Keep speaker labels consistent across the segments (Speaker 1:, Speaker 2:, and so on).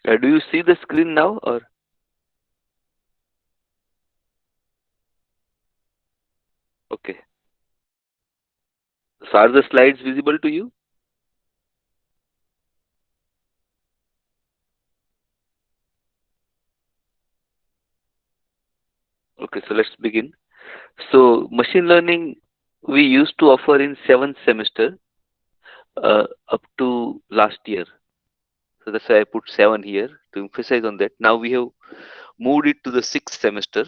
Speaker 1: Do you see the screen now, or okay? So are the slides visible to you? Okay, so let's begin. So machine learning we used to offer in seventh semester up to last year. So that's why I put seven here to emphasize on that. Now we have moved it to the sixth semester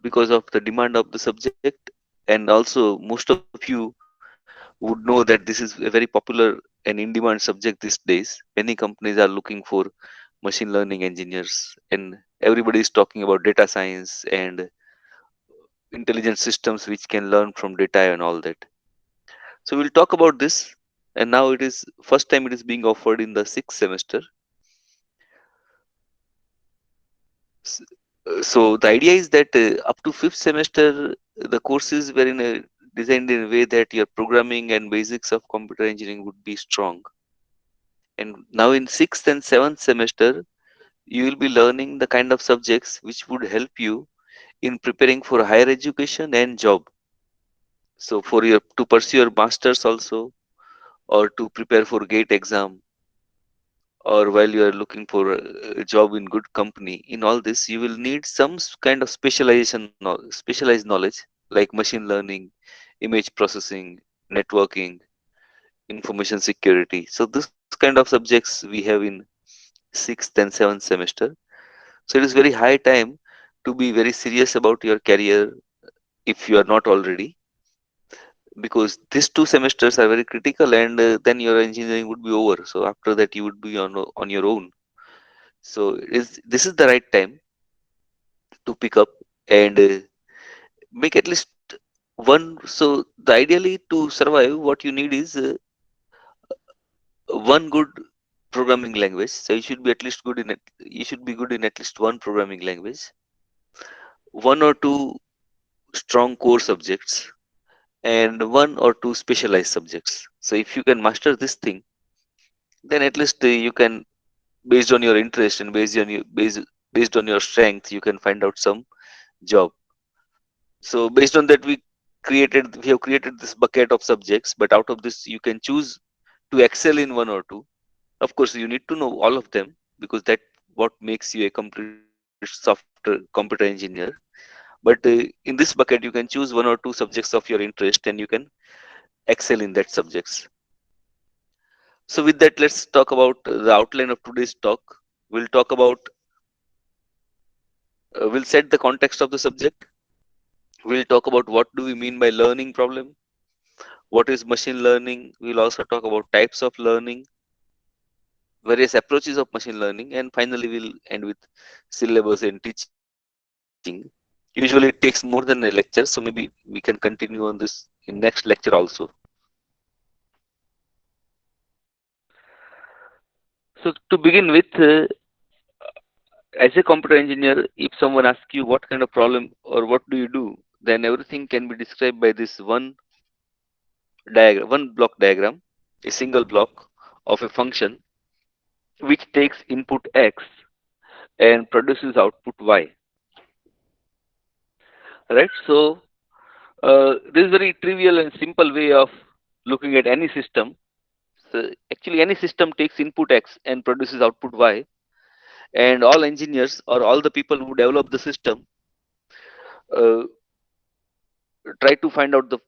Speaker 1: because of the demand of the subject, and also most of you would know that this is a very popular and in demand subject these days. Many companies are looking for machine learning engineers, and everybody is talking about data science and intelligent systems which can learn from data and all that. So we'll talk about this. And now it is first time it is being offered in the sixth semester. S- So the idea is that up to fifth semester, the courses were designed in a way that your programming and basics of computer engineering would be strong. And now in sixth and seventh semester, you will be learning the kind of subjects which would help you in preparing for higher education and job. So for your to pursue your masters also, or to prepare for gate exam, or while you are looking for a job in good company, in all this you will need some kind of specialized knowledge like machine learning, image processing, networking, information security. So this kind of subjects we have in sixth and seventh semester. So it is very high time to be very serious about your career if you are not already, because these two semesters are very critical, and then your engineering would be over. So after that you would be on your own. So is this is the right time to pick up and make at least one. So the ideally to survive, what you need is one good programming language. So you should be at least good in it. You should be good in at least one programming language, one or two strong core subjects, and one or two specialized subjects. So if you can master this thing, then at least you can, based on your interest and based on your strength, you can find out some job. So based on that, we have created this bucket of subjects, but out of this you can choose to excel in one or two. Of course you need to know all of them, because that what makes you a complete software computer engineer. But in this bucket you can choose one or two subjects of your interest, and you can excel in that subjects. So with that, let's talk about the outline of today's talk. We'll talk about we'll set the context of the subject. We'll talk about what do we mean by learning problem, what is machine learning. We'll also talk about types of learning, various approaches of machine learning, and finally we'll end with syllabus and teaching. Usually it takes more than a lecture, so maybe we can continue on this in next lecture also. So to begin with, as a computer engineer, if someone asks you what kind of problem or what do you do, then everything can be described by this one block diagram, a single block of a function which takes input x and produces output y. Right? So this is very trivial and simple way of looking at any system. So actually, any system takes input x and produces output y, and all engineers or all the people who develop the system uh, try to find out the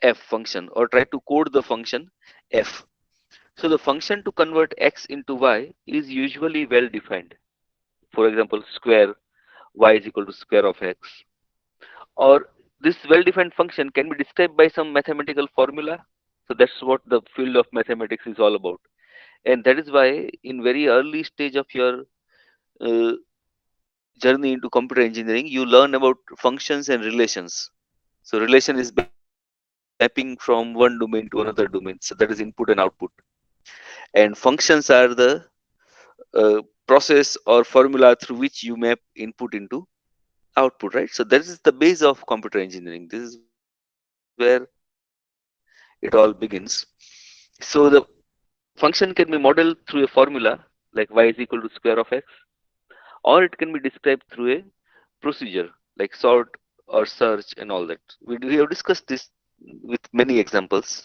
Speaker 1: f function or try to code the function f. So the function to convert x into y is usually well defined. For example, square y is equal to square of x. Or this well defined function can be described by some mathematical formula. So that's what the field of mathematics is all about. And that is why in very early stage of your uh, journey into computer engineering, you learn about functions and relations. So relation is mapping from one domain to another domain. So that is input and output. And functions are the process or formula through which you map input into output, right? So that is the base of computer engineering. This is where it all begins. So the function can be modeled through a formula, like y is equal to square of x, or it can be described through a procedure like sort or search and all that. We have discussed this with many examples.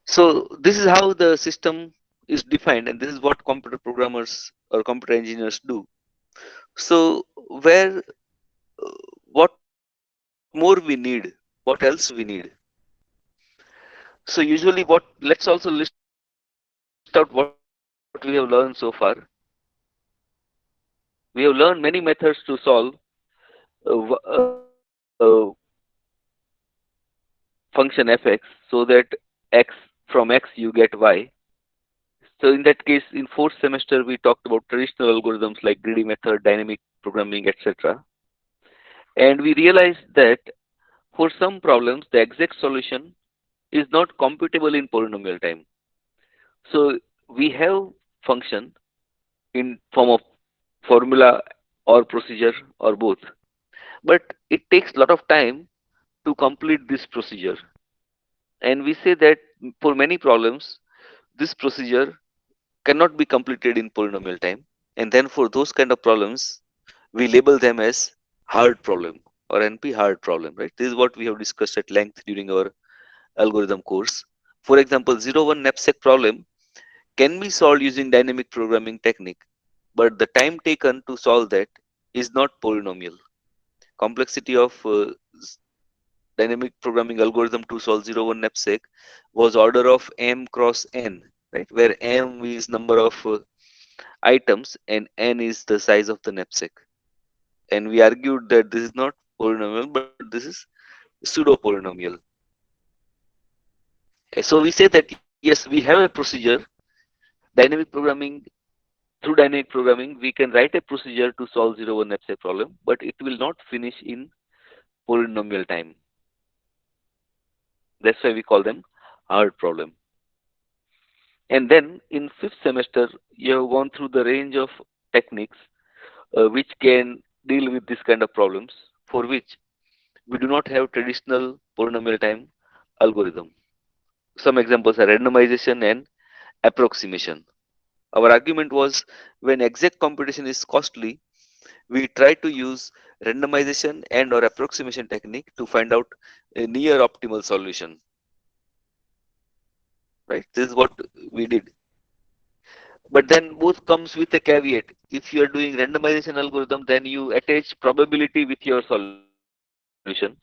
Speaker 1: So this is how the system is defined, and this is what computer programmers or computer engineers do. So where what more we need, what else we need? So usually what, let's also list out what we have learned so far. We have learned many methods to solve function fx so that x from x you get y. So in that case, in fourth semester, we talked about traditional algorithms like greedy method, dynamic programming, etc. And we realized that for some problems, the exact solution is not computable in polynomial time. So we have function in form of formula or procedure or both, but it takes a lot of time to complete this procedure. And we say that for many problems, this procedure cannot be completed in polynomial time. And then for those kind of problems, we label them as hard problem or NP hard problem, right? This is what we have discussed at length during our algorithm course. For example, 01 knapsack problem can be solved using dynamic programming technique, but the time taken to solve that is not polynomial. Complexity of dynamic programming algorithm to solve 01 knapsack was order of m cross n, right? Where m is number of items and n is the size of the knapsack. And we argued that this is not polynomial, but this is pseudo polynomial. So we say that yes, we have a procedure, dynamic programming. Through dynamic programming, we can write a procedure to solve 01 knapsack problem, but it will not finish in polynomial time. That's why we call them hard problem. And then in fifth semester, you have gone through the range of techniques which can deal with this kind of problems, for which we do not have traditional polynomial time algorithm. Some examples are randomization and approximation. Our argument was when exact computation is costly, we try to use randomization and or approximation technique to find out a near optimal solution. Right? This is what we did. But then both comes with a caveat. If you are doing randomization algorithm, then you attach probability with your solution.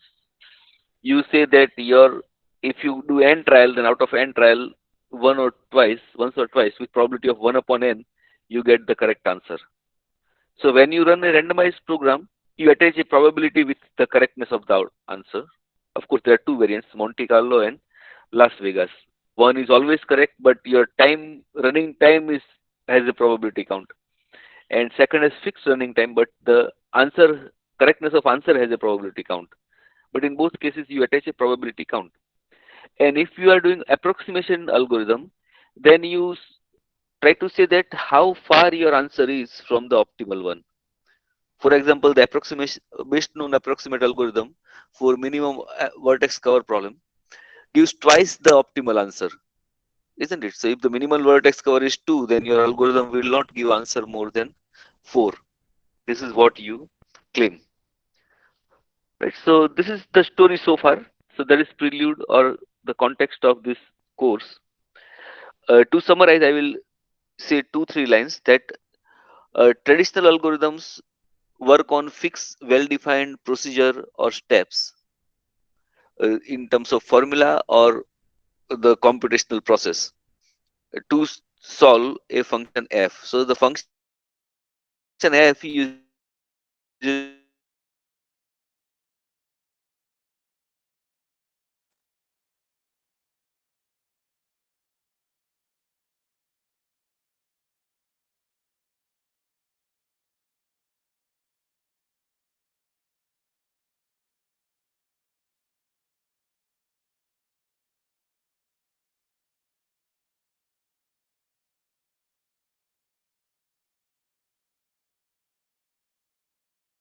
Speaker 1: You say that if you do n trial, then out of n trial, once or twice, with probability of 1 upon n, you get the correct answer. So when you run a randomized program, you attach a probability with the correctness of the answer. Of course, there are two variants, Monte Carlo and Las Vegas. One is always correct, but your running time is has a probability count. And second is fixed running time, but the answer correctness of answer has a probability count. But in both cases, you attach a probability count. And if you are doing approximation algorithm, then you try to say that how far your answer is from the optimal one. For example, the approximation based on approximate algorithm for minimum vertex cover problem gives twice the optimal answer, isn't it? So if the minimal vertex cover is 2, then your algorithm will not give answer more than 4. This is what you claim, right? So this is the story so far. So that is prelude or the context of this course. To summarize, I will say 2 3 lines that traditional algorithms work on fixed, well-defined procedure or steps in terms of formula or the computational process to solve a function f. So the function f usually represents a variable or a parameter and the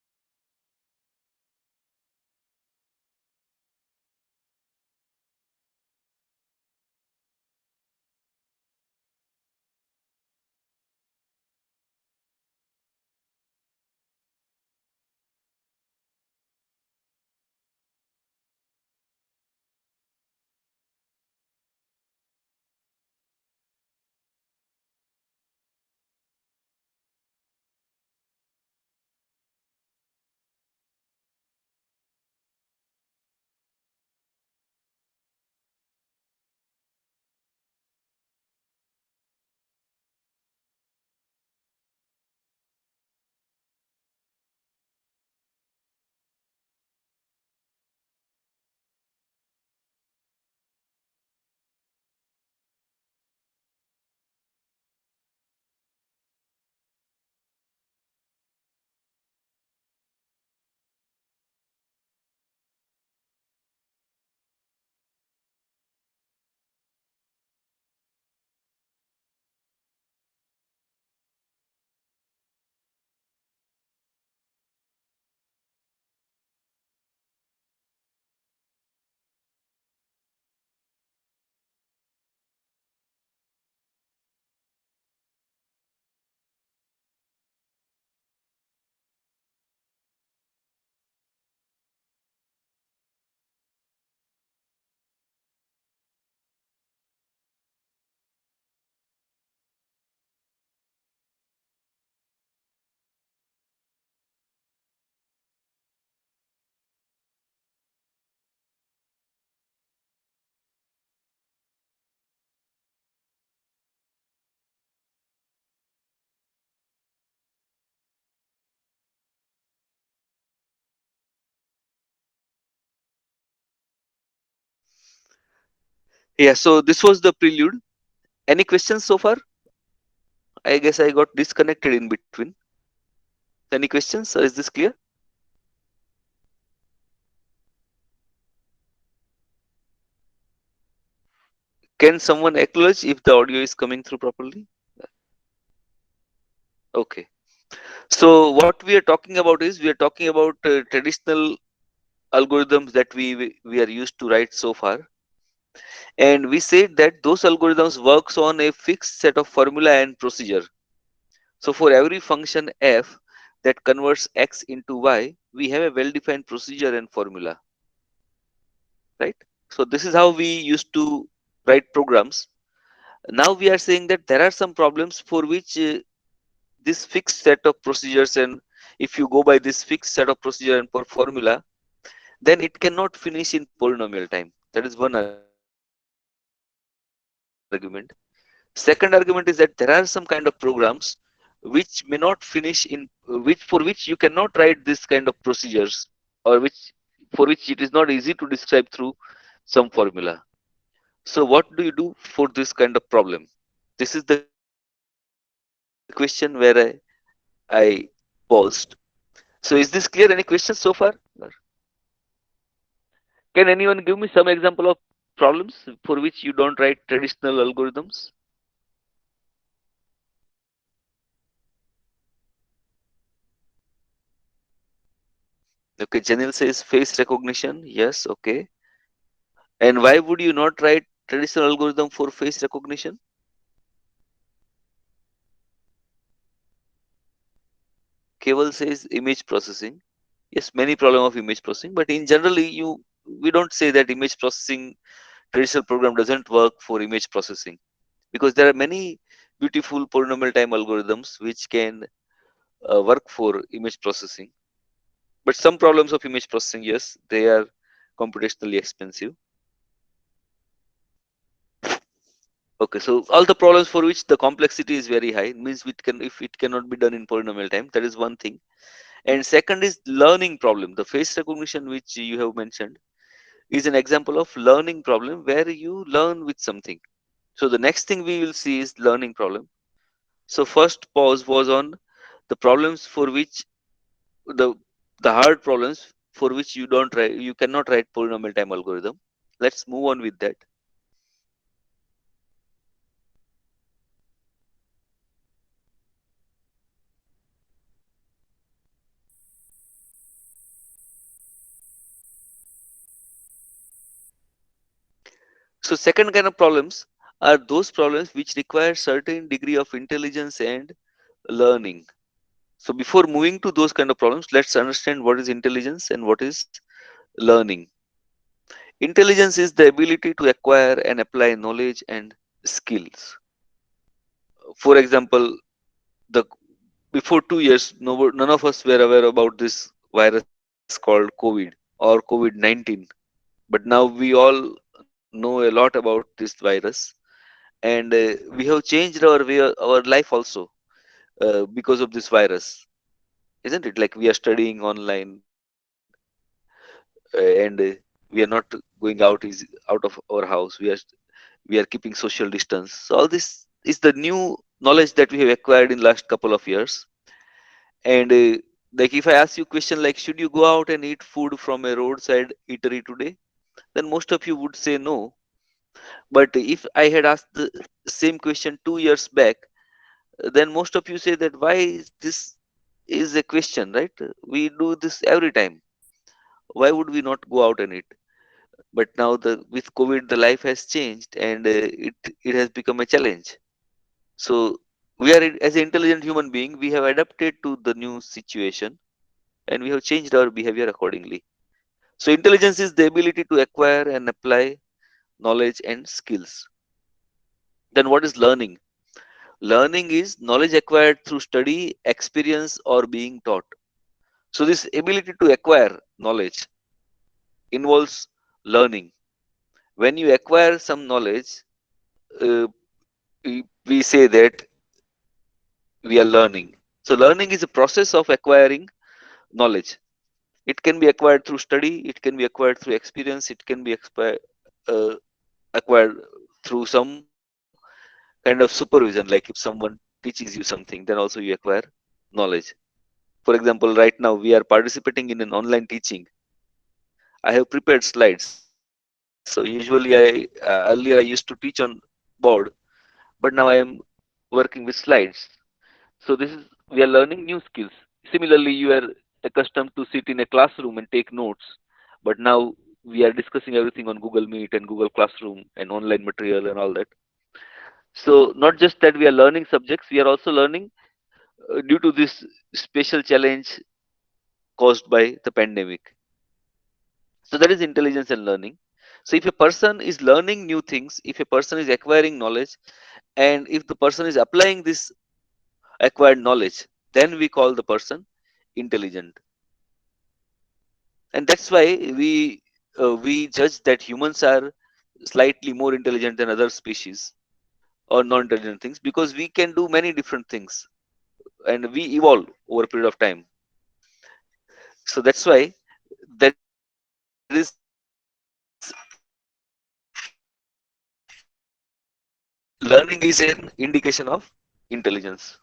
Speaker 1: parameter is Yeah, so this was the prelude. Any questions so far? I guess I got disconnected in between. Any questions? Is this clear? Can someone acknowledge if the audio is coming through properly? Okay. So what we are talking about is we are talking about traditional algorithms that we are used to write so far, and we said that those algorithms works on a fixed set of formula and procedure. So for every function f that converts x into y, we have a well-defined procedure and formula, right? So this is how we used to write programs. Now we are saying that there are some problems for which this fixed set of procedures, and if you go by this fixed set of procedure and per formula, then it cannot finish in polynomial time. That is one argument. Second argument is that there are some kind of programs which may not finish in which for which you cannot write this kind of procedures, or for which it is not easy to describe through some formula. So what do you do for this kind of problem? This is the question where I paused. So is this clear? Any questions so far? Can anyone give me some example of problems for which you don't write traditional algorithms? Okay, Janil says face recognition. Yes, okay. And why would you not write traditional algorithm for face recognition? Keval says image processing. Yes, many problem of image processing, but in generally you we don't say that image processing traditional program doesn't work for image processing, because there are many beautiful polynomial time algorithms which can work for image processing. But some problems of image processing, yes, they are computationally expensive. Okay, so all the problems for which the complexity is very high means it can, if it cannot be done in polynomial time, that is one thing. And second is learning problem. The face recognition which you have mentioned is an example of learning problem where you learn with something. So the next thing we will see is learning problem. So first pause was on the problems for which the the hard problems for which you cannot write polynomial time algorithm. Let's move on with that. So second kind of problems are those problems which require certain degree of intelligence and learning. So before moving to those kind of problems, let's understand what is intelligence and what is learning. Intelligence is the ability to acquire and apply knowledge and skills. For example, the before 2 years, none of us were aware about this virus called COVID or COVID-19. But now we all know a lot about this virus, and we have changed our life also because of this virus, isn't it? Like we are studying online, and we are not going out is out of our house. We are keeping social distance. So all this is the new knowledge that we have acquired in last couple of years. And like if I ask you a question like should you go out and eat food from a roadside eatery today, then most of you would say no. But if I had asked the same question 2 years back, then most of you say that why is this is a question, right? We do this every time. Why would we not go out and eat? But now the with COVID, the life has changed, and it has become a challenge. So we are as an intelligent human being, we have adapted to the new situation, and we have changed our behavior accordingly. So intelligence is the ability to acquire and apply knowledge and skills. Then what is learning? Learning is knowledge acquired through study, experience, or being taught. So this ability to acquire knowledge involves learning. When you acquire some knowledge, uh, we say that we are learning. So learning is a process of acquiring knowledge. It can be acquired through study, it can be acquired through experience, it can be uh, acquired through some kind of supervision. Like if someone teaches you something, then also you acquire knowledge. For example, right now we are participating in an online teaching. I have prepared slides. So usually earlier I used to teach on board, but now I am working with slides. So this is, we are learning new skills. Similarly, you are accustomed to sit in a classroom and take notes, but now we are discussing everything on Google Meet and Google Classroom and online material and all that. So not just that we are learning subjects, we are also learning due to this special challenge caused by the pandemic. So that is intelligence and learning. So if a person is learning new things, if a person is acquiring knowledge, and if the person is applying this acquired knowledge, then we call the person intelligent. And that's why we judge that humans are slightly more intelligent than other species or non-intelligent things, because we can do many different things and we evolve over a period of time. So that's why there is learning is an indication of intelligence.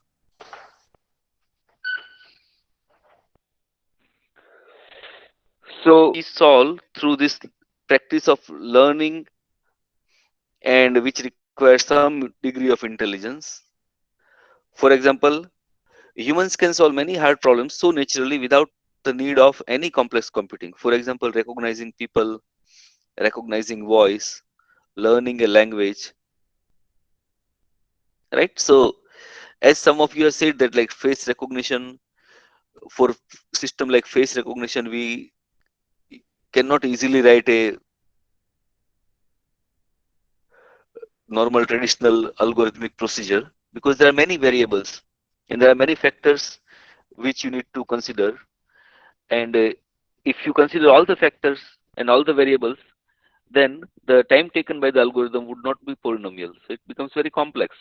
Speaker 1: So solve through this practice of learning, and which requires some degree of intelligence. For example, humans can solve many hard problems so naturally without the need of any complex computing. For example, recognizing people, recognizing voice, learning a language, right? So, as some of you have said that like face recognition, for system like face recognition, we cannot easily write a normal traditional algorithmic procedure because there are many variables and there are many factors which you need to consider. And if you consider all the factors and all the variables, then the time taken by the algorithm would not be polynomial. So it becomes very complex.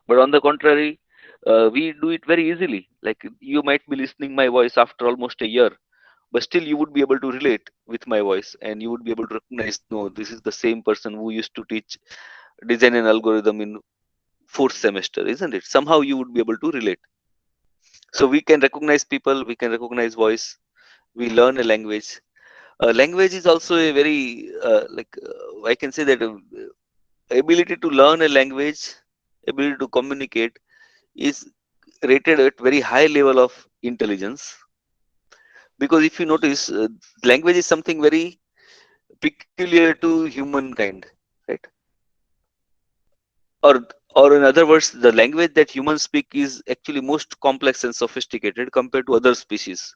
Speaker 1: But on the contrary, we do it very easily. Like you might be listening my voice after almost a year, but still you would be able to relate with my voice and you would be able to recognize, no, this is the same person who used to teach design an algorithm in fourth semester, isn't it? Somehow you would be able to relate. So we can recognize people, we can recognize voice, we learn a language. Language is also a very I can say that ability to learn a language, ability to communicate is rated at very high level of intelligence. Because if you notice, language is something very peculiar to humankind, right? Or or in other words, the language that humans speak is actually most complex and sophisticated compared to other species.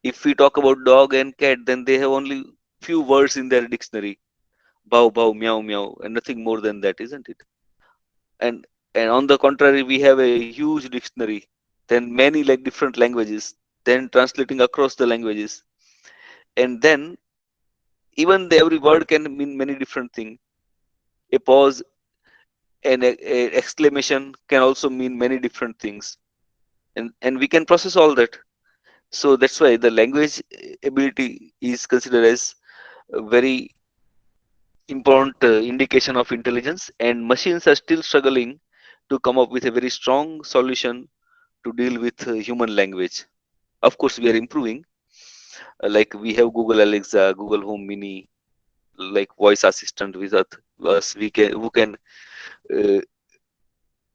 Speaker 1: If we talk about dog and cat, then they have only few words in their dictionary: bow bow, meow meow, and nothing more than that, isn't it? And on the contrary, we have a huge dictionary, then many like different languages, then translating across the languages, and then even every word can mean many different things. A pause, a exclamation can also mean many different things, and we can process all that. So that's why the language ability is considered as a very important indication of intelligence, and machines are still struggling to come up with a very strong solution to deal with human language. Of course, we are improving. Like we have Google Alexa, Google Home Mini, like voice assistant with us. We can who can uh,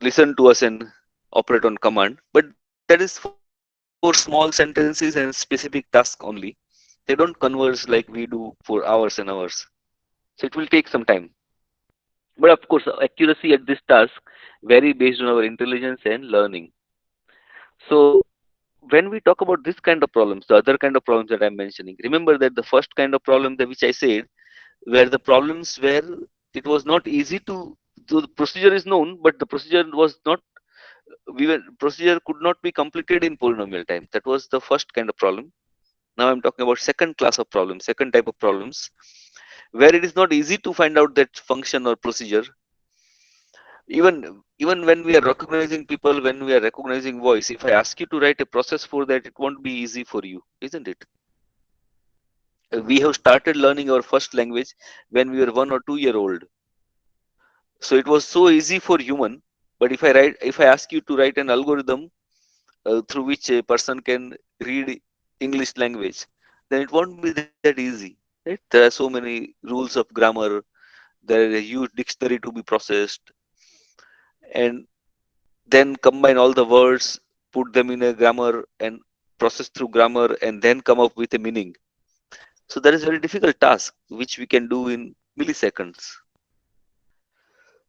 Speaker 1: listen to us and operate on command. But that is for small sentences and specific tasks only. They don't converse like we do for hours and hours. So it will take some time. But of course, accuracy at this task vary based on our intelligence and learning. So when we talk about this kind of problems, the other kind of problems that I'm mentioning, remember that the first kind of problem that which I said were the problems where it was not easy to, so the procedure is known, but the procedure was not, procedure could not be completed in polynomial time. That was the first kind of problem. Now I'm talking about second class of problems, second type of problems, where it is not easy to find out that function or procedure. Even when we are recognizing people, when we are recognizing voice, if I ask you to write a process for that, it won't be easy for you, isn't it? We have started learning our first language when we were 1 or 2 year old. So it was so easy for human. But if I ask you to write an algorithm through which a person can read English language, then it won't be that easy. Right? There are so many rules of grammar. There is a huge dictionary to be processed, and then combine all the words, put them in a grammar, and process through grammar, and then come up with a meaning. So that is very difficult task, which we can do in milliseconds.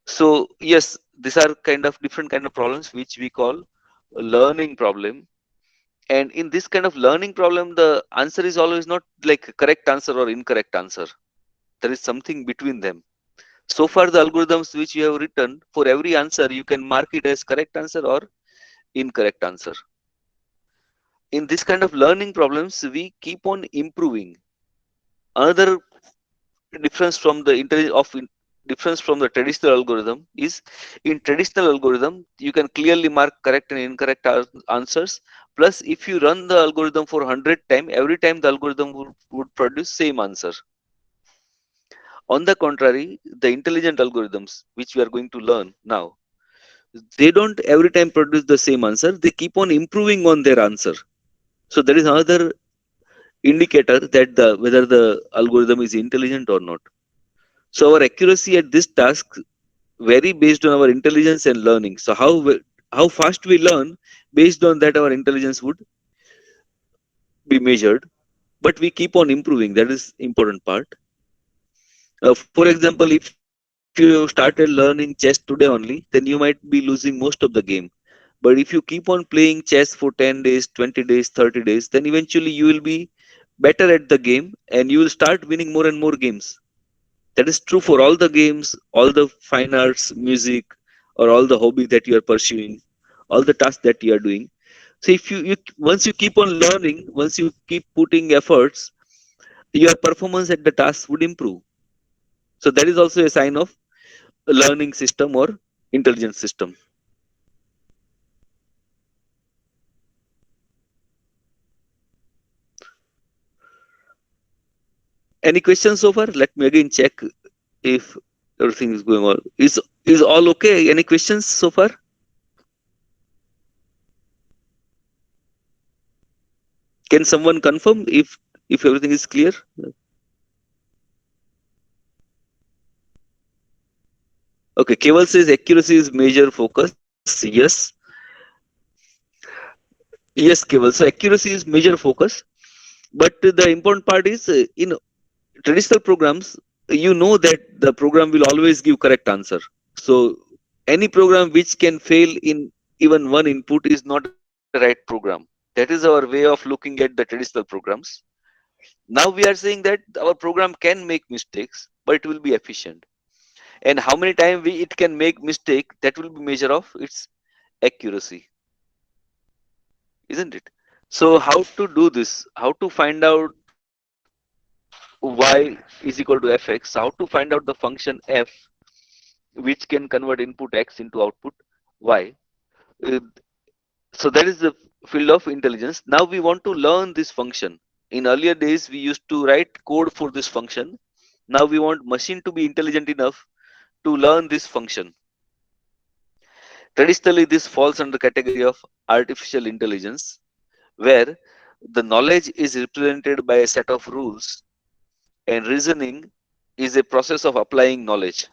Speaker 1: So yes, these are kind of different kind of problems which we call a learning problem. And in this kind of learning problem, the answer is always not like correct answer or incorrect answer. There is something between them. So far, the algorithms which you have written, for every answer, you can mark it as correct answer or incorrect answer. In this kind of learning problems, we keep on improving. Another difference from the difference from the traditional algorithm is, in traditional algorithm you can clearly mark correct and incorrect answers. Plus, if you run the algorithm for 100 times, every time the algorithm would produce same answer. On the contrary, the intelligent algorithms which we are going to learn now, they don't every time produce the same answer. They keep on improving on their answer. So there is another indicator that the whether the algorithm is intelligent or not. So our accuracy at this task vary based on our intelligence and learning. So how fast we learn, based on that our intelligence would be measured. But we keep on improving. That is important part. For example, if you started learning chess today only, then you might be losing most of the game. But if you keep on playing chess for 10 days, 20 days, 30 days, then eventually you will be better at the game and you will start winning more and more games. That is true for all the games, all the fine arts, music, or all the hobby that you are pursuing, all the tasks that you are doing. So if you once you keep on learning, once you keep putting efforts, your performance at the task would improve. So that is also a sign of a learning system or intelligence system. Any questions so far? Let me again check if everything is going on. Is all okay? Any questions so far? Can someone confirm if everything is clear? Okay, Keval says accuracy is major focus. Yes, yes, Keval. So accuracy is major focus. But the important part is, in traditional programs, you know that the program will always give correct answer. So any program which can fail in even one input is not a right program. That is our way of looking at the traditional programs. Now we are saying that our program can make mistakes, but it will be efficient. And how many times it can make mistake, that will be measure of its accuracy, isn't it? So how to do this? How to find out y is equal to fx? How to find out the function f which can convert input x into output y? Uh, so that is the field of intelligence. Now we want to learn this function. In earlier days, we used to write code for this function. Now we want machine to be intelligent enough to learn this function. Traditionally, this falls under category of artificial intelligence, where the knowledge is represented by a set of rules and reasoning is a process of applying knowledge.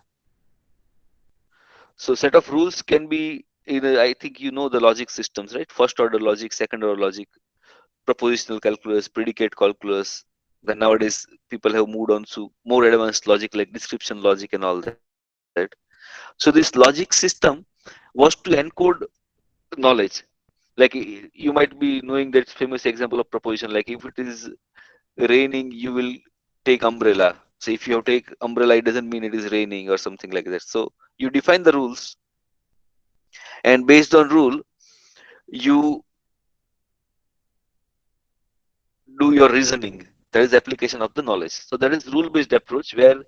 Speaker 1: So set of rules can be I think you know the logic systems, right? First order logic, second order logic, propositional calculus, predicate calculus. Then nowadays people have moved on to more advanced logic like description logic and all that. So this logic system was to encode knowledge. Like you might be knowing that famous example of proposition, like if it is raining, you will take umbrella. So if you take umbrella, it doesn't mean it is raining or something like that. So you define the rules, and based on rule, you do your reasoning. That is application of the knowledge. So that is rule based approach, where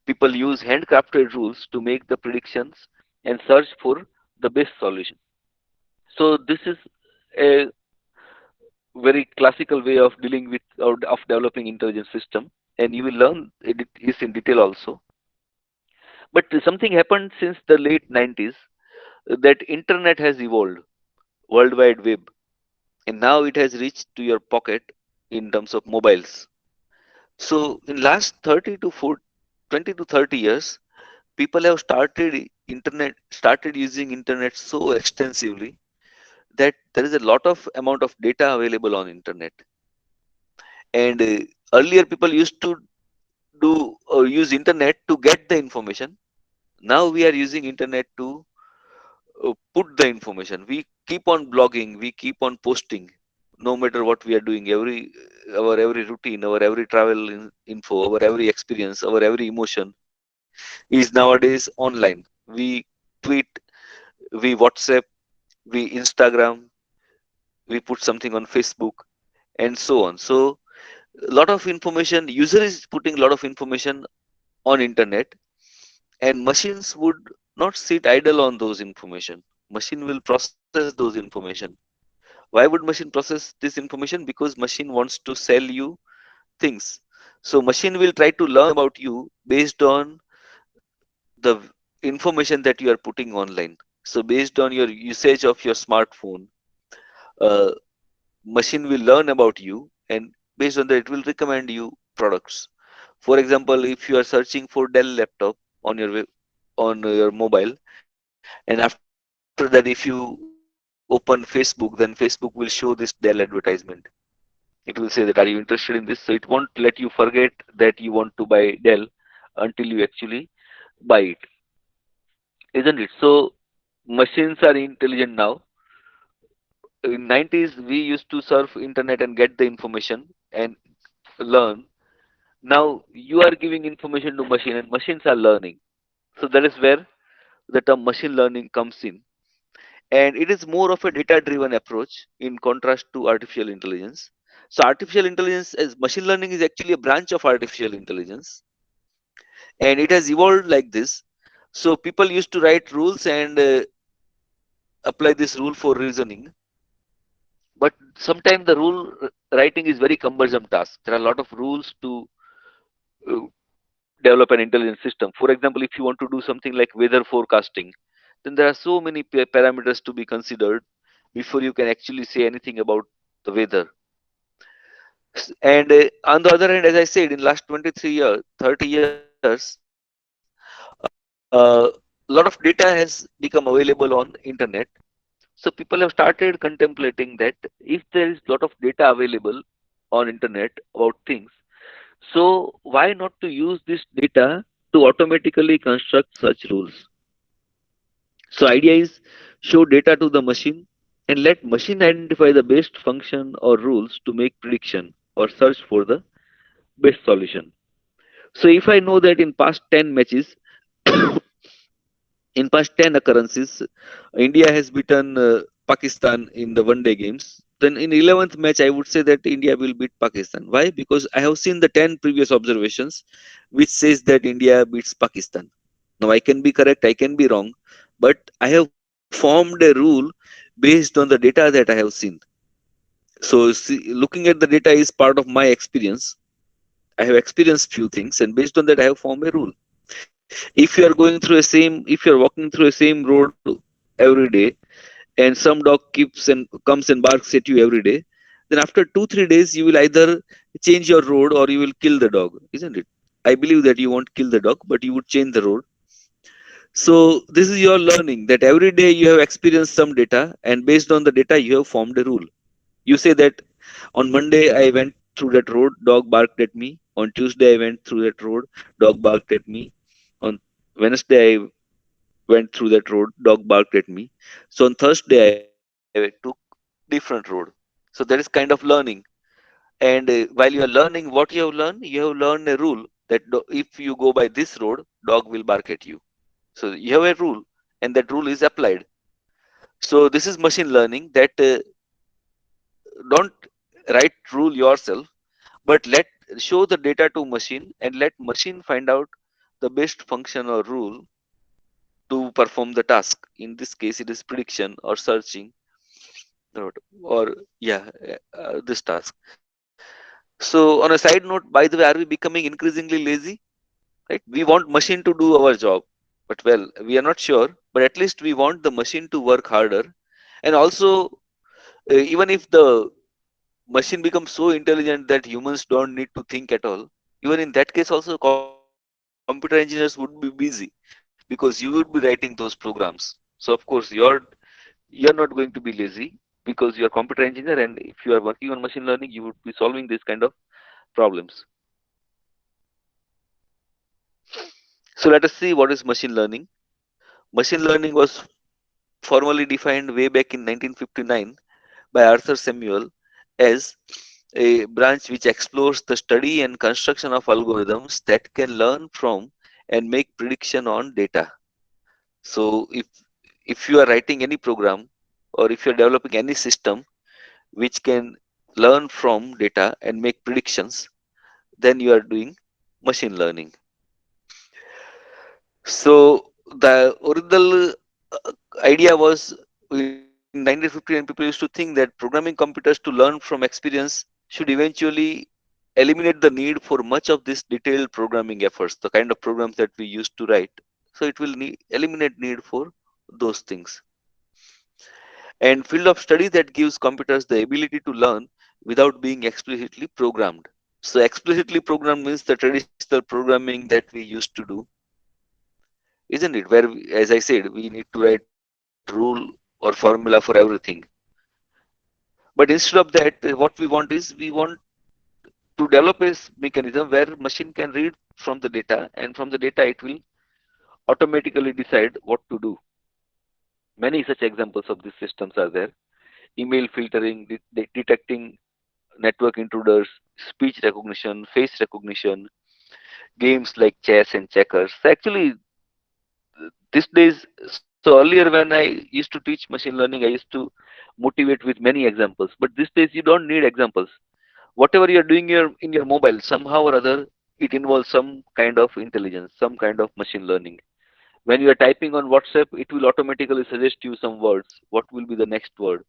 Speaker 1: people use handcrafted rules to make the predictions and search for the best solution. So this is a very classical way of dealing with or of developing intelligence system, and you will learn it is in detail also. But something happened since the late 90s, that internet has evolved, World Wide Web, and now it has reached to your pocket in terms of mobiles. So in last 30 to 40, 20 to 30 years, people have started using internet so extensively that there is a lot of amount of data available on internet. And earlier people used to do use internet to get the information. Now we are using internet to put the information. We keep on blogging, we keep on posting, no matter what we are doing. Every routine, our every travel info, our every experience, our every emotion is nowadays online. We tweet, we WhatsApp, we Instagram, we put something on Facebook, and so on. So a lot of information, user is putting a lot of information on internet, and machines would not sit idle on those information. Machine will process those information. Why would machine process this information? Because machine wants to sell you things. So machine will try to learn about you based on the information that you are putting online. So based on your usage of your smartphone, uh, machine will learn about you, and based on that it will recommend you products. For example, if you are searching for Dell laptop on your on your mobile, and after that if you open Facebook, then Facebook will show this Dell advertisement. It will say that, are you interested in this? So it won't let you forget that you want to buy Dell until you actually buy it, isn't it? So machines are intelligent now. In 90s we used to surf internet and get the information and learn. Now you are giving information to machine and machines are learning. So that is where the term machine learning comes in. And it is more of a data driven approach in contrast to artificial intelligence. So artificial intelligence as machine learning is actually a branch of artificial intelligence, and it has evolved like this. So people used to write rules and apply this rule for reasoning, but sometimes the rule writing is very cumbersome task. There are a lot of rules to uh, develop an intelligent system. For example, if you want to do something like weather forecasting, then there are so many parameters to be considered before you can actually say anything about the weather. And on the other hand, as I said, in last 23 years, 30 years, a lot of data has become available on internet. So people have started contemplating that if there is lot of data available on internet about things, so why not to use this data to automatically construct such rules? So idea is show data to the machine and let machine identify the best function or rules to make prediction or search for the best solution. So if I know that in past 10 matches, in past 10 occurrences, India has beaten Pakistan in the one day games. Then in 11th match, I would say that India will beat Pakistan. Why? Because I have seen the 10 previous observations, which says that India beats Pakistan. Now I can be correct, I can be wrong, but I have formed a rule based on the data that I have seen. So looking at the data is part of my experience. I have experienced few things, and based on that, I have formed a rule. If you are walking through a same road every day, and some dog keeps and comes and barks at you every day, then after 2 3 days you will either change your road or you will kill the dog, isn't it? I believe that you won't kill the dog, but you would change the road. So this is your learning that every day you have experienced some data, and based on the data you have formed a rule. You say that on Monday I went through that road, dog barked at me. On Tuesday I went through that road, dog barked at me. On Wednesday I went through that road, dog barked at me. So on Thursday I took different road. So that is kind of learning. And while you are learning what you have learned a rule that if you go by this road, dog will bark at you. So you have a rule, and that rule is applied. So this is machine learning that don't write rule yourself, but let show the data to machine and let machine find out the best function or rule to perform the task. In this case, it is prediction or searching, or yeah, this task. So on a side note, by the way, are we becoming increasingly lazy? Right? We want machine to do our job. But well, we are not sure. But at least we want the machine to work harder. And also, even if the machine becomes so intelligent that humans don't need to think at all, even in that case, also computer engineers would be busy because you would be writing those programs. So of course, you're not going to be lazy because you're a computer engineer, and if you are working on machine learning, you would be solving this kind of problems. So let us see what is machine learning. Machine learning was formally defined way back in 1959 by Arthur Samuel as a branch which explores the study and construction of algorithms that can learn from and make prediction on data. So if you are writing any program or if you're developing any system which can learn from data and make predictions, then you are doing machine learning. So the original idea was in 1950, and people used to think that programming computers to learn from experience should eventually eliminate the need for much of this detailed programming efforts, the kind of programs that we used to write. So it will eliminate need for those things. And field of study that gives computers the ability to learn without being explicitly programmed. So explicitly programmed means the traditional programming that we used to do, isn't it? Where, as I said, we need to write rule or formula for everything. But instead of that, what we want is we want to develop a mechanism where machine can read from the data, and from the data it will automatically decide what to do. Many such examples of these systems are there: email filtering, detecting network intruders, speech recognition, face recognition, games like chess and checkers. So actually, these days, so earlier when I used to teach machine learning, I used to motivate with many examples. But these days, you don't need examples. Whatever you're doing in your mobile, somehow or other, it involves some kind of intelligence, some kind of machine learning. When you are typing on WhatsApp, it will automatically suggest you some words. What will be the next word?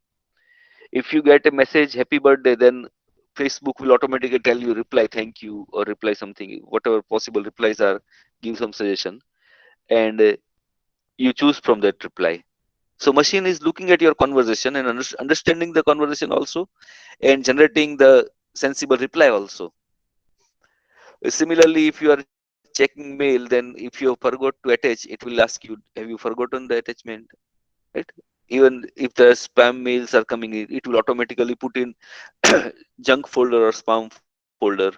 Speaker 1: If you get a message, happy birthday, then Facebook will automatically tell you reply thank you or reply something, whatever possible replies are, give some suggestion, and you choose from that reply. So machine is looking at your conversation and understanding the conversation also, and generating the sensible reply also. Similarly, if you are checking mail, then if you forgot to attach, it will ask you, have you forgotten the attachment? Right? Even if the spam mails are coming in, it will automatically put in junk folder or spam folder.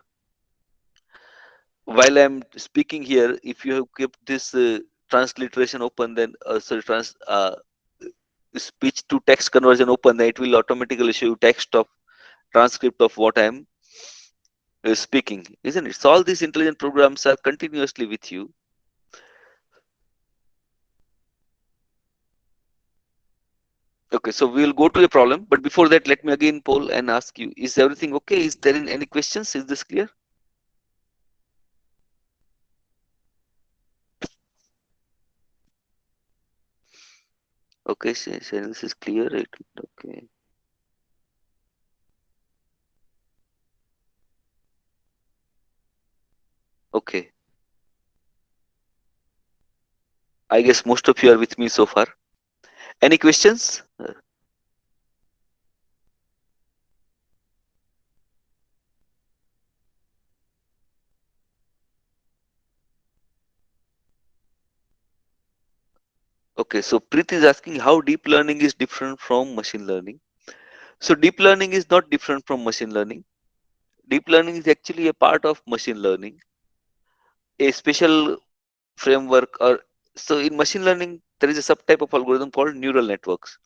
Speaker 1: While I'm speaking here, if you have kept this transliteration open, then speech to text conversion open, then it will automatically show you text of transcript of what I'm speaking, isn't it? So all these intelligent programs are continuously with you. Okay, so we'll go to a problem, but before that, let me again poll and ask you: is everything okay? Is there any questions? Is this clear? Okay, sharing this is clear. Right? Okay, okay. I guess most of you are with me so far. Any questions? Okay, so Preet is asking how deep learning is different from machine learning. So deep learning is not different from machine learning. Deep learning is actually a part of machine learning, a special framework. Or so in machine learning, there is a subtype of algorithm called neural networks,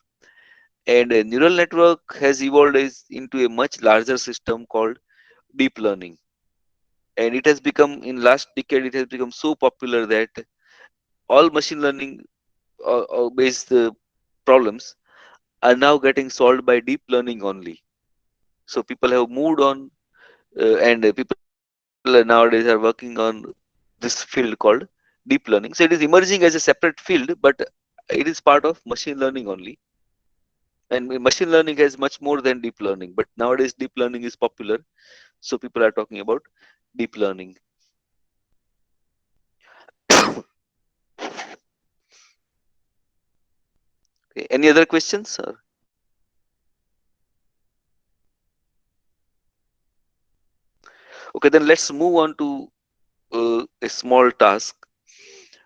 Speaker 1: and a neural network has evolved into a much larger system called deep learning. And it has become, in last decade, it has become so popular that all machine learning based problems are now getting solved by deep learning only. So people have moved on, and people nowadays are working on this field called deep learning. So it is emerging as a separate field, but it is part of machine learning only. And machine learning has much more than deep learning, but nowadays deep learning is popular, so people are talking about deep learning. Okay. Any other questions? Or, okay, then let's move on to a small task.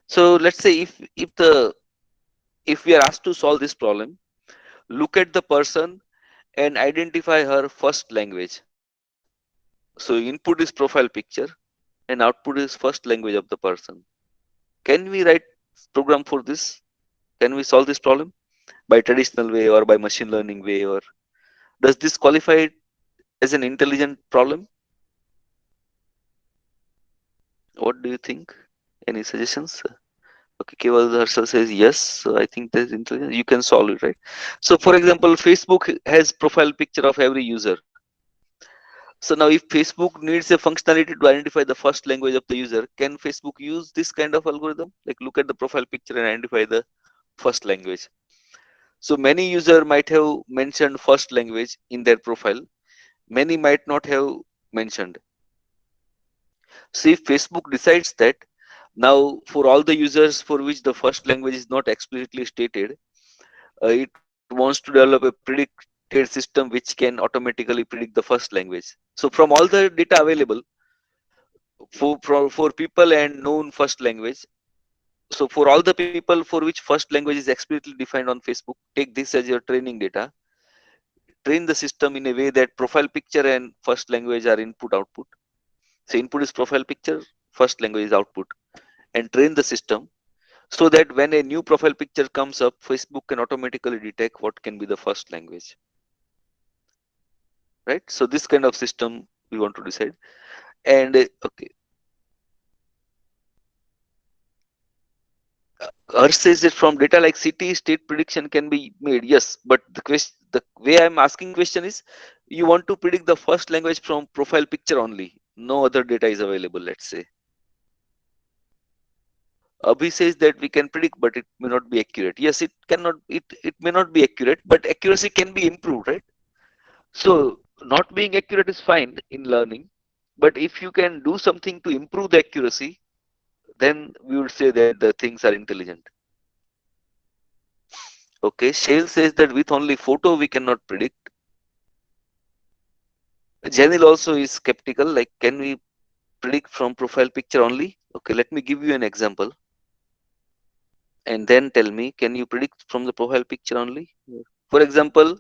Speaker 1: So let's say if we are asked to solve this problem, look at the person and identify her first language. So input is profile picture and output is first language of the person. Can we write program for this? Can we solve this problem by traditional way or by machine learning way, or does this qualify it as an intelligent problem? What do you think? Any suggestions? Okay, Keval Harsal says yes. So I think that's intelligent. You can solve it, right? So for example, Facebook has profile picture of every user. So now if Facebook needs a functionality to identify the first language of the user, can Facebook use this kind of algorithm? Like look at the profile picture and identify the first language. So many user might have mentioned first language in their profile. Many might not have mentioned. So if Facebook decides that now for all the users for which the first language is not explicitly stated, it wants to develop a predicted system which can automatically predict the first language. So from all the data available for people and known first language, so for all the people for which first language is explicitly defined on Facebook, take this as your training data, train the system in a way that profile picture and first language are input output. So input is profile picture, first language is output, and train the system so that when a new profile picture comes up, Facebook can automatically detect what can be the first language, right? So this kind of system we want to decide. And okay, Earth says that from data like city state prediction can be made. Yes, but the way I'm asking question is, you want to predict the first language from profile picture only. No other data is available. Let's say Abhi says that we can predict, but it may not be accurate. Yes, it cannot. It may not be accurate, but accuracy can be improved, right? So not being accurate is fine in learning, but if you can do something to improve the accuracy, then we would say that the things are intelligent. Okay, Shale says that with only photo we cannot predict. Janil also is skeptical, like can we predict from profile picture only? Okay, let me give you an example and then tell me, can you predict from the profile picture only? Yeah. For example,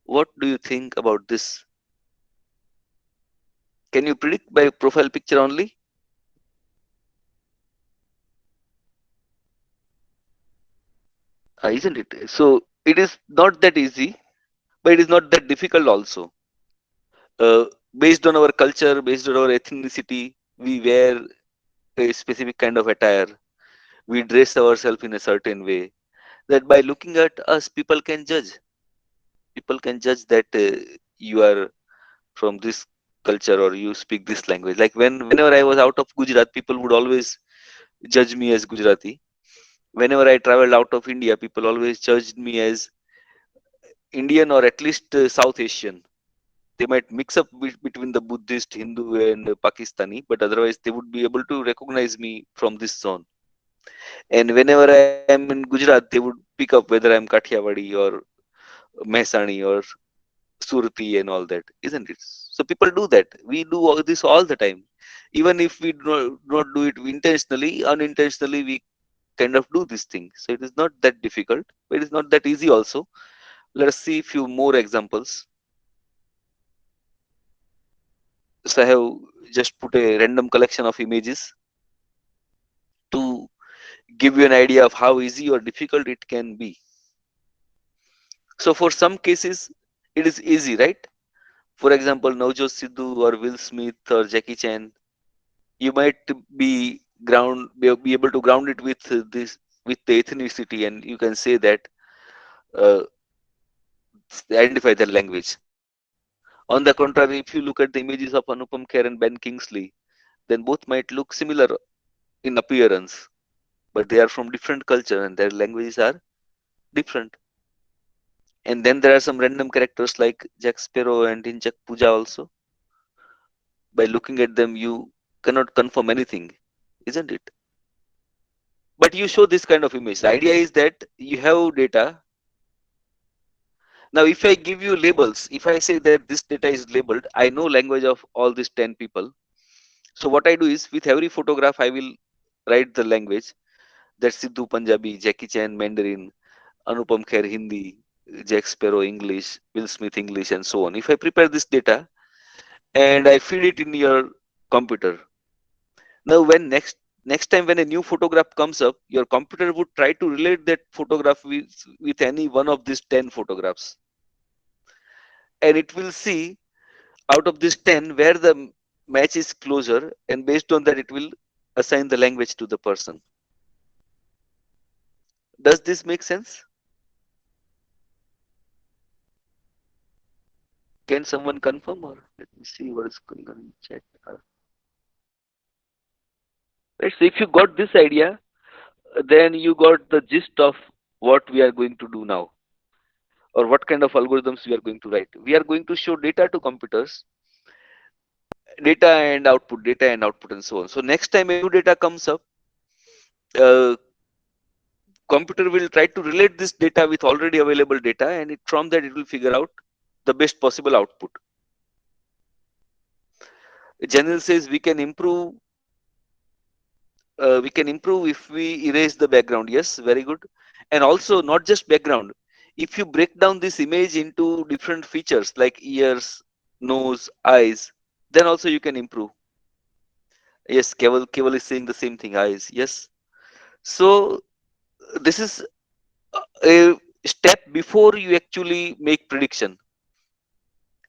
Speaker 1: what do you think about this? Can you predict by profile picture only? Isn't it? So it is not that easy, but it is not that difficult also. Uh, Based on our culture, based on our ethnicity, we wear a specific kind of attire. We dress ourselves in a certain way. That by looking at us, people can judge. People can judge that you are from this culture or you speak this language. Like whenever I was out of Gujarat, people would always judge me as Gujarati. Whenever I traveled out of India, people always judged me as Indian or at least South Asian. They might mix up between the Buddhist, Hindu, and Pakistani, but otherwise they would be able to recognize me from this zone. And whenever I am in Gujarat, they would pick up whether I'm Kathiawadi or Mehsani or Surti and all that, isn't it? So people do that. We do all this all the time. Even if we do not do it intentionally, unintentionally, we kind of do this thing. So it is not that difficult, but it is not that easy also. Let us see a few more examples. So I have just put a random collection of images to give you an idea of how easy or difficult it can be. So for some cases, it is easy, right? For example, Navjot Sidhu or Will Smith or Jackie Chan, you might be able to ground it with this with the ethnicity, and you can say that uh, they identify their language. On the contrary, if you look at the images of Anupam Kher and Ben Kingsley, then both might look similar in appearance, but they are from different culture and their languages are different. And then there are some random characters like Jack Sparrow and Inchak Puja also. By looking at them, you cannot confirm anything, isn't it? but you show this kind of image. The idea is that you have data. Now, if I give you labels, if I say that this data is labeled, I know language of all these 10 people. So what I do is with every photograph, I will write the language. That's Sidhu Punjabi, Jackie Chan Mandarin, Anupam Kher Hindi, Jack Sparrow English, Will Smith English, and so on. If I prepare this data and I feed it in your computer, now when next time when a new photograph comes up, your computer would try to relate that photograph with any one of these 10 photographs, and it will see out of this 10 where the match is closer, and based on that it will assign the language to the person. Does this make sense? Can someone confirm, or let me see what is going on in chat. Right, so if you got this idea, then you got the gist of what we are going to do now, or what kind of algorithms we are going to write. We are going to show data to computers, data and output, and so on. So next time a new data comes up, uh, computer will try to relate this data with already available data, and from that it will figure out the best possible output. General says we can improve if we erase the background. Yes, very good. And also not just background, if you break down this image into different features like ears, nose, eyes, then also you can improve. Yes, Keval is saying the same thing, eyes. Yes. So this is a step before you actually make prediction.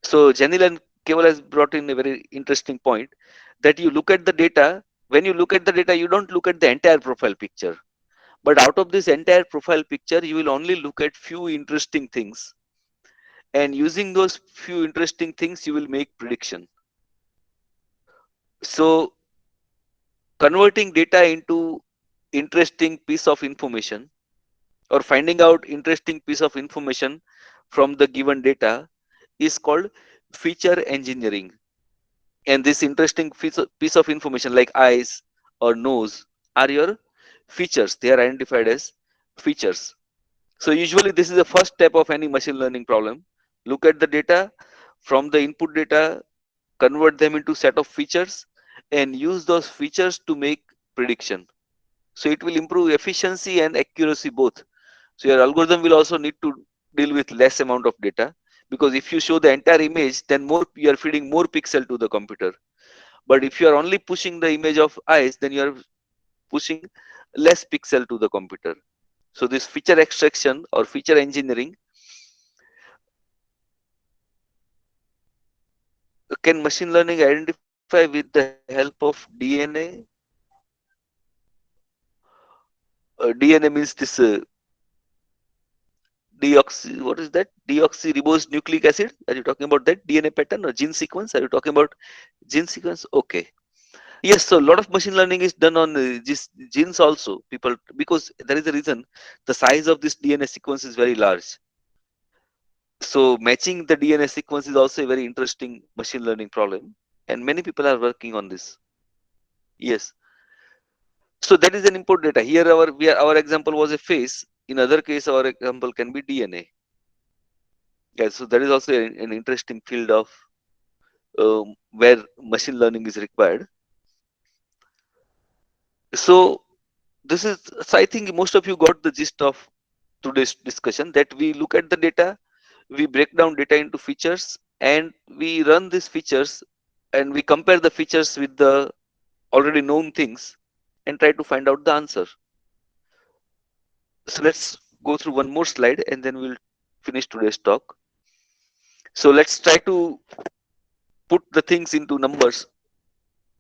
Speaker 1: So Janil and Keval has brought in a very interesting point that you look at the data. When you look at the data, you don't look at the entire profile picture. But out of this entire profile picture, you will only look at few interesting things. And using those few interesting things, you will make prediction. So converting data into interesting piece of information, or finding out interesting piece of information from the given data, is called feature engineering. And this interesting piece of information like eyes or nose are your features. They are identified as features. So usually this is the first step of any machine learning problem. Look at the data, from the input data, convert them into set of features, and use those features to make prediction. So it will improve efficiency and accuracy both. So your algorithm will also need to deal with less amount of data, because if you show the entire image, then more you are feeding more pixel to the computer. But if you are only pushing the image of eyes, then you are pushing less pixel to the computer. So this feature extraction or feature engineering, can machine learning identify with the help of DNA? DNA means this what is that? Deoxyribose nucleic acid? Are you talking about that DNA pattern or gene sequence? Are you talking about gene sequence? Okay. Yes, so a lot of machine learning is done on genes also. People, because there is a reason the size of this DNA sequence is very large. So matching the DNA sequence is also a very interesting machine learning problem, and many people are working on this. Yes. So that is an input data. Here our example was a face. In other case, our example can be DNA. Yeah, so that is also an interesting field of where machine learning is required. So this is, so I think most of you got the gist of today's discussion, that we look at the data, we break down data into features, and we run these features, and we compare the features with the already known things and try to find out the answer. So let's go through one more slide and then we'll finish today's talk. So let's try to put the things into numbers,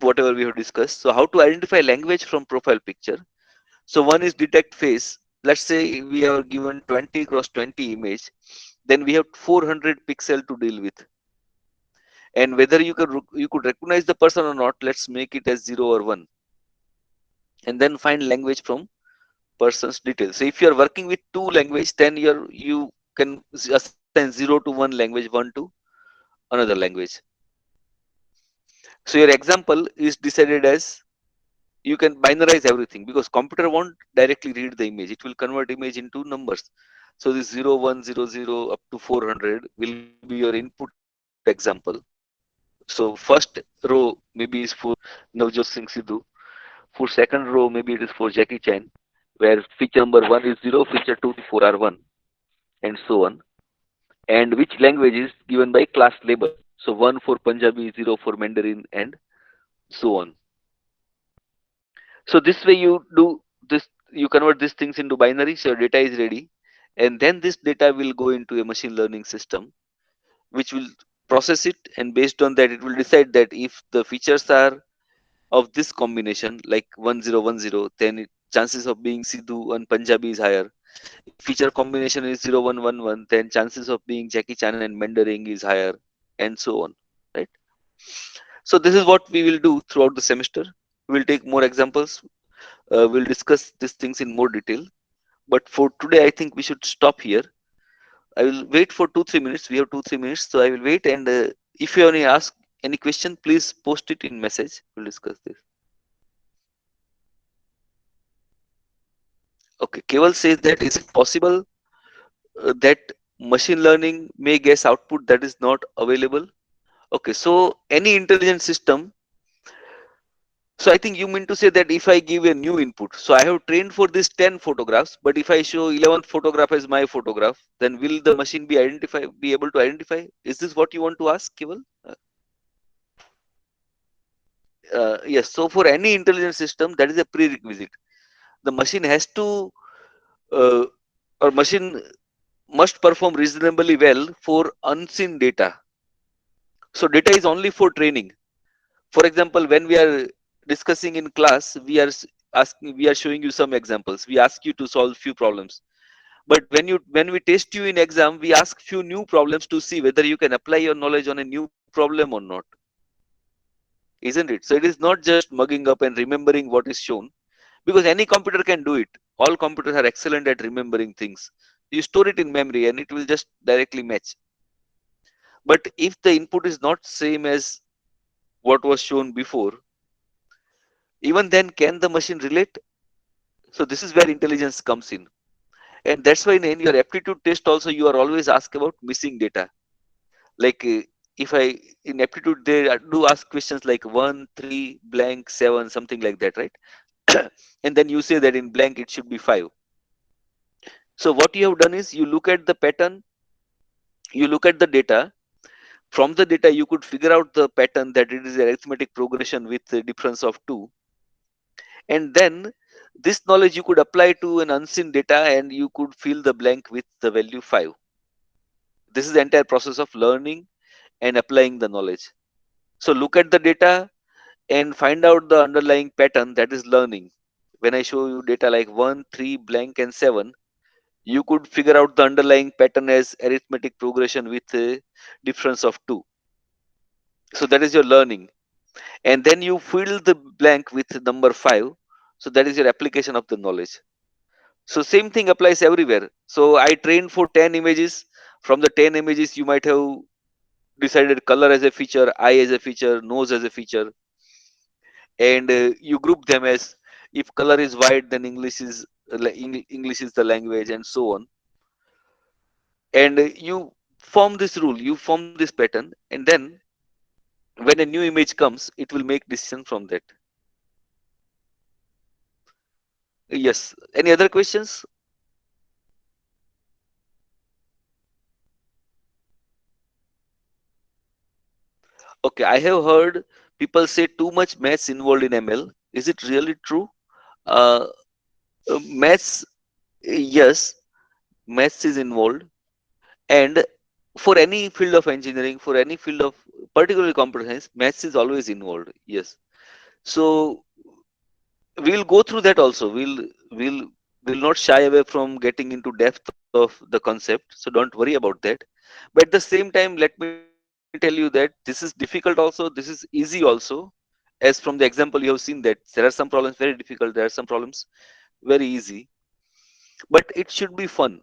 Speaker 1: whatever we have discussed. So how to identify language from profile picture. So one is detect face. Let's say we are given 20 cross 20 image, then we have 400 pixel to deal with. And whether you could recognize the person or not, let's make it as 0 or 1. And then find language from person's details. So if you are working with two language, then you can assign 0 to one language, 1 to another language. So your example is decided as you can binarize everything because computer won't directly read the image. It will convert image into numbers. So this 0100 up to 400 will be your input example. So first row maybe is for Navjot Singh Sidhu. For second row maybe it is for Jackie Chan, where feature number 1 is 0, feature 2, 3, 4 are 1, and so on. And which language is given by class label. So 1 for Punjabi, 0 for Mandarin, and so on. So this way you do this, you convert these things into binary, so your data is ready. And then this data will go into a machine learning system, which will process it, and based on that, it will decide that if the features are of this combination, like 1010, then chances of being Sidhu and Punjabi is higher. If feature combination is 0111, then chances of being Jackie Chan and Mandarin is higher, and so on. Right. So this is what we will do throughout the semester. We'll take more examples. We'll discuss these things in more detail. But for today, I think we should stop here. I will wait for 2 3 minutes. We have 2 3 minutes, so I will wait. And if you only ask any question, please post it in message. We'll discuss this. Okay. Keval says that is it possible that machine learning may guess output that is not available? Okay. So any intelligent system. So I think you mean to say that if I give a new input, so I have trained for this 10 photographs, but if I show 11th photograph as my photograph, then will the machine be able to identify? Is this what you want to ask, Keval? Yes. So for any intelligent system, that is a prerequisite. The machine has to, uh, or machine must perform reasonably well for unseen data. So data is only for training. For example, when we are discussing in class, we are showing you some examples. We ask you to solve few problems. But when we test you in exam, we ask few new problems to see whether you can apply your knowledge on a new problem or not. Isn't it? So it is not just mugging up and remembering what is shown, because any computer can do it. All computers are excellent at remembering things. You store it in memory and it will just directly match. But if the input is not same as what was shown before, even then can the machine relate? So this is where intelligence comes in. And that's why in your aptitude test also you are always asked about missing data. Like if I in aptitude they do ask questions like 1, 3, blank, 7, something like that, right? And then you say that in blank it should be 5. So what you have done is you look at the pattern, you look at the data. From the data, you could figure out the pattern that it is a arithmetic progression with a difference of 2. And then this knowledge you could apply to an unseen data and you could fill the blank with the value 5. This is the entire process of learning and applying the knowledge. So look at the data and find out the underlying pattern that is learning. When I show you data like 1, 3, blank, and 7, you could figure out the underlying pattern as arithmetic progression with a difference of 2. So that is your learning. And then you fill the blank with number 5. So that is your application of the knowledge. So same thing applies everywhere. So I trained for 10 images. From the 10 images, you might have decided color as a feature, eye as a feature, nose as a feature, and you group them as if color is white, then English is the language, and so on. And you form this rule, you form this pattern, and then when a new image comes, it will make decision from that. Yes. Any other questions? Okay, I have heard people say too much maths involved in ML. Is it really true? Uh, Maths, yes, maths is involved, and for any field of engineering, for any field of particularly computer science, maths is always involved. Yes. So we'll go through that also. We'll not shy away from getting into depth of the concept. So don't worry about that. But at the same time, let me tell you that this is difficult also. This is easy also. As from the example you have seen that there are some problems very difficult. There are some problems very easy. But it should be fun.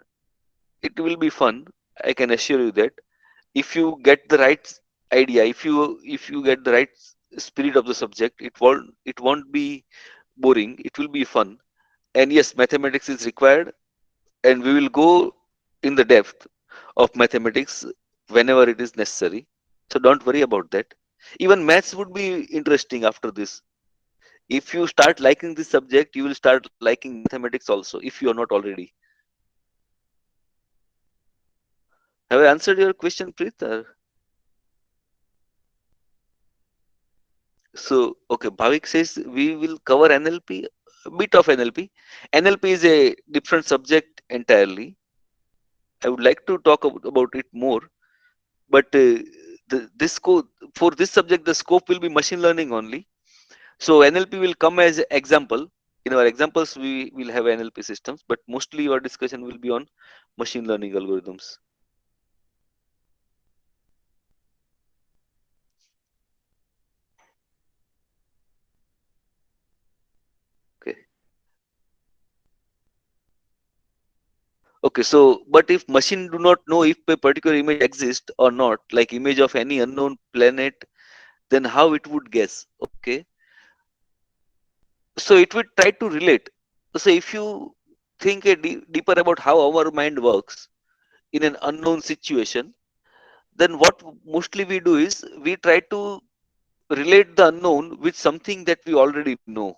Speaker 1: It will be fun. I can assure you that if you get the right idea, if you get the right spirit of the subject, it won't be boring. It will be fun. And yes, mathematics is required, and we will go in the depth of mathematics whenever it is necessary. So don't worry about that. Even maths would be interesting after this. If you start liking this subject, you will start liking mathematics also, if you are not already. Have I answered your question, Preet? So, okay, Bhavik says we will cover NLP, a bit of NLP. NLP is a different subject entirely. I would like to talk about it more, but this for this subject, the scope will be machine learning only. So, NLP will come as an example. In our examples, we will have NLP systems, but mostly our discussion will be on machine learning algorithms. Okay. Okay, so but if machine do not know if a particular image exists or not, like image of any unknown planet, then how it would guess? Okay, so it would try to relate. So if you think deeper about how our mind works in an unknown situation, then what mostly we do is we try to relate the unknown with something that we already know.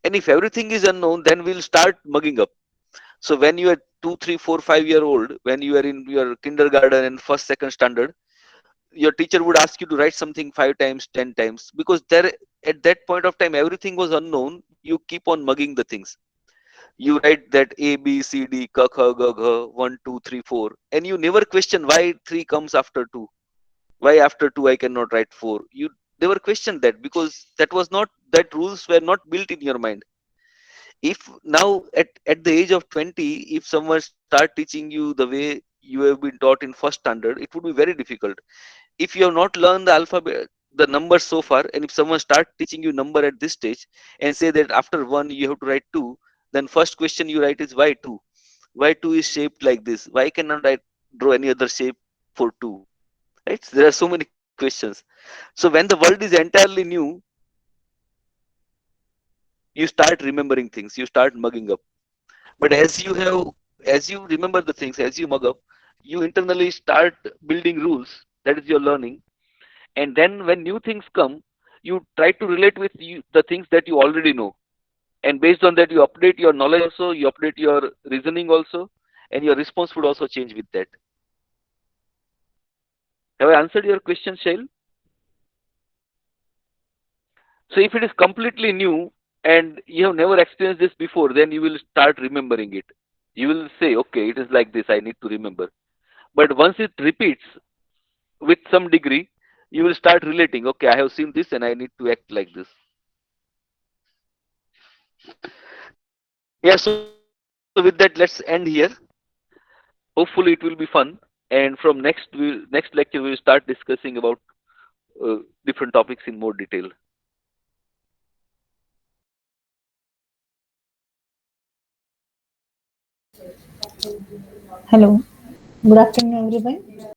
Speaker 1: And if everything is unknown, then we'll start mugging up. So when you are 2, 3, 4, 5 year old, when you are in your kindergarten and first, second standard, your teacher would ask you to write something 5 times, 10 times, because there at that point of time everything was unknown. You keep on mugging the things. You write that A, B, C, D, K, K, G, G, 1, 2, 3, 4, and you never question why three comes after two. Why after two I cannot write four? You never question that because that was not that rules were not built in your mind. If now at the age of 20, if someone start teaching you the way you have been taught in first standard, it would be very difficult. If you have not learned the alphabet, the numbers so far, and if someone start teaching you number at this stage and say that after one you have to write two, then first question you write is why two? Why two is shaped like this? Why cannot I draw any other shape for two? Right? There are so many questions. So when the world is entirely new, you start remembering things, you start mugging up. But as you remember the things, as you mug up, you internally start building rules. That is your learning. And then when new things come, you try to relate with the things that you already know. And based on that, you update your knowledge also, you update your reasoning also, and your response would also change with that. Have I answered your question, Shail? So if it is completely new and you have never experienced this before, then you will start remembering it. You will say, okay, it is like this, I need to remember. But once it repeats with some degree, you will start relating, okay, I have seen this and I need to act like this. Yeah, so with that, let's end here. Hopefully, it will be fun. And from next lecture, we will start discussing about different topics in more detail.
Speaker 2: Hello. Good afternoon, everyone.